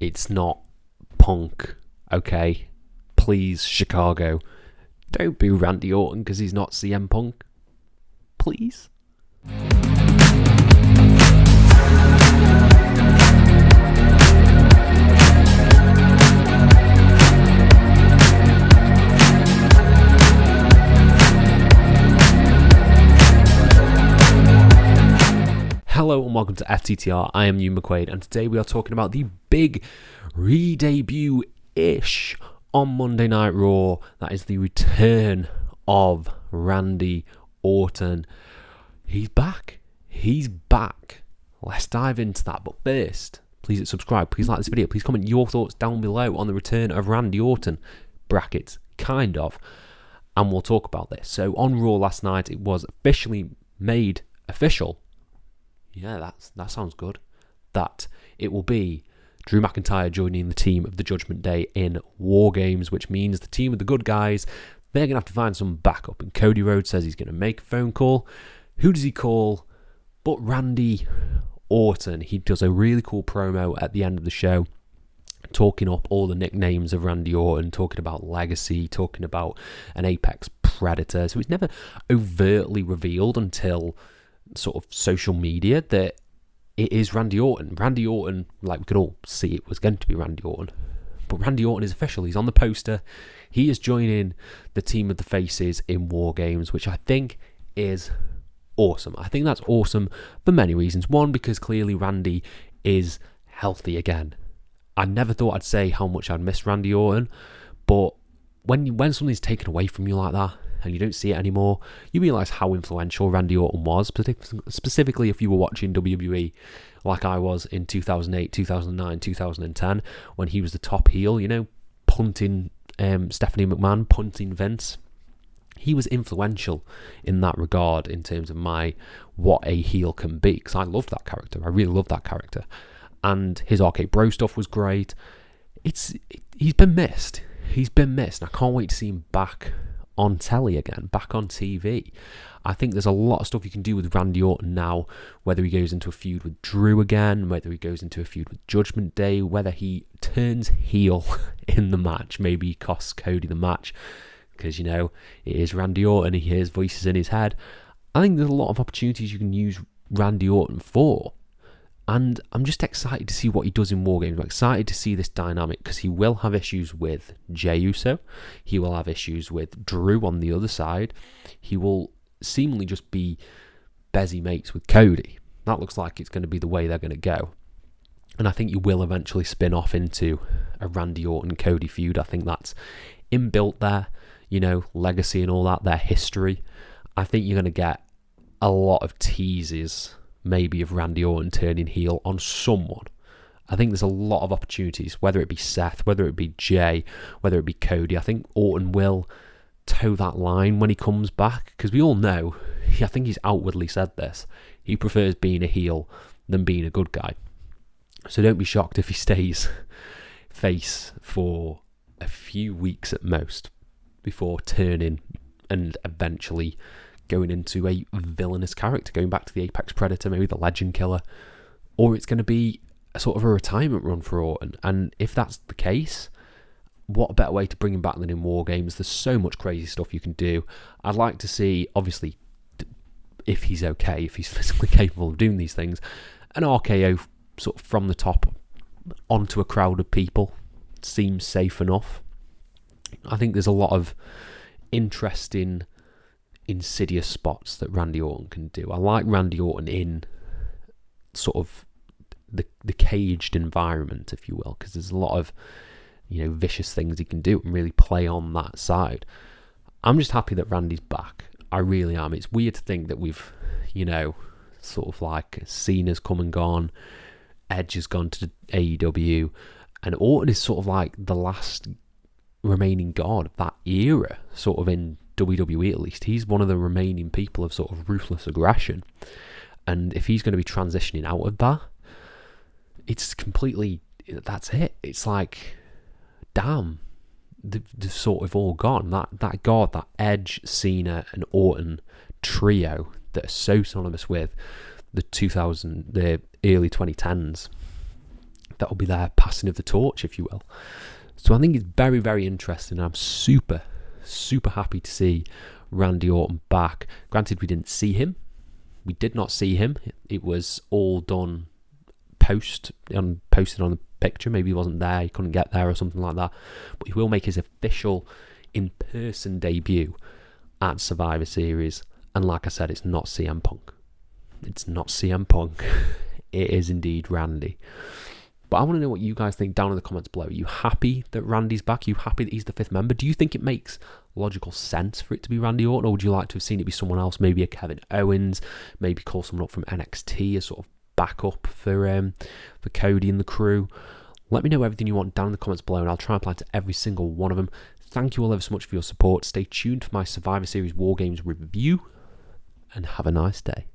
It's not Punk, okay? Please, Chicago, don't boo Randy Orton because he's not CM Punk. Please. Hello and welcome to FTTR. I am Hugh McQuaid, and today we are talking about the big re-debut-ish on Monday Night Raw. That is the return of Randy Orton. He's back. He's back. Let's dive into that. But first, please hit subscribe. Please like this video. Please comment your thoughts down below on the return of Randy Orton. Brackets, kind of. And we'll talk about this. So on Raw last night, it was officially made official. Yeah, that sounds good. That it will be Drew McIntyre joining the team of the Judgement Day in War Games, which means the team of the good guys, they're going to have to find some backup. And Cody Rhodes says he's going to make a phone call. Who does he call? But Randy Orton. He does a really cool promo at the end of the show, talking up all the nicknames of Randy Orton, talking about legacy, talking about an apex predator. So it's never overtly revealed until sort of social media that it is Randy Orton. Randy Orton, like we could all see, it was going to be Randy Orton. But Randy Orton is official. He's on the poster. He is joining the team of the faces in War Games, which I think is awesome. I think that's awesome for many reasons. One, because clearly Randy is healthy again. I never thought I'd say how much I'd miss Randy Orton, but when something's taken away from you like that, and you don't see it anymore, you realise how influential Randy Orton was, specifically if you were watching WWE like I was in 2008, 2009, 2010, when he was the top heel, you know, punting Stephanie McMahon, punting Vince. He was influential in that regard in terms of what a heel can be, because I loved that character. I really loved that character. And his Arcade Bro stuff was great. He's been missed. He's been missed. And I can't wait to see him back on telly again, back on TV. I think there's a lot of stuff you can do with Randy Orton now, whether he goes into a feud with Drew again, whether he goes into a feud with Judgement Day, whether he turns heel in the match, maybe he costs Cody the match, because, you know, it is Randy Orton, he hears voices in his head. I think there's a lot of opportunities you can use Randy Orton for. And I'm just excited to see what he does in War Games. I'm excited to see this dynamic because he will have issues with Jey Uso. He will have issues with Drew on the other side. He will seemingly just be busy mates with Cody. That looks like it's going to be the way they're going to go. And I think you will eventually spin off into a Randy Orton-Cody feud. I think that's inbuilt there. You know, legacy and all that, their history. I think you're going to get a lot of teases maybe of Randy Orton turning heel on someone. I think there's a lot of opportunities, whether it be Seth, whether it be Jay, whether it be Cody. I think Orton will toe that line when he comes back, because we all know, I think he's outwardly said this, he prefers being a heel than being a good guy. So don't be shocked if he stays face for a few weeks at most before turning and eventually going into a villainous character, going back to the Apex Predator, maybe the Legend Killer, or it's going to be a sort of a retirement run for Orton. And if that's the case, what a better way to bring him back than in War Games? There's so much crazy stuff you can do. I'd like to see, obviously, if he's okay, if he's physically capable of doing these things, an RKO sort of from the top onto a crowd of people seems safe enough. I think there's a lot of interesting insidious spots that Randy Orton can do. I like Randy Orton in sort of the caged environment, if you will, because there's a lot of, you know, vicious things he can do and really play on that side. I'm just happy that Randy's back. I really am. It's weird to think that we've, you know, sort of like Cena's come and gone, Edge has gone to AEW, and Orton is sort of like the last remaining god of that era, sort of in WWE at least. He's one of the remaining people of sort of ruthless aggression. And if he's going to be transitioning out of that, it's completely, that's it. It's like, damn, they've sort of all gone. That god, that Edge, Cena and Orton trio that are so synonymous with the early 2010s that will be their passing of the torch, if you will. So I think it's very, very interesting. I'm super, super happy to see Randy Orton back. Granted, we didn't see him. We did not see him. It was all done posted on the picture. Maybe he wasn't there, he couldn't get there or something like that. But he will make his official in-person debut at Survivor Series. And like I said, it's not CM Punk. It's not CM Punk. It is indeed Randy. But I want to know what you guys think down in the comments below. Are you happy that Randy's back? Are you happy that he's the 5th member? Do you think it makes logical sense for it to be Randy Orton? Or would you like to have seen it be someone else? Maybe a Kevin Owens? Maybe call someone up from NXT as sort of backup for Cody and the crew? Let me know everything you want down in the comments below, and I'll try and apply to every single one of them. Thank you all ever so much for your support. Stay tuned for my Survivor Series War Games review, and have a nice day.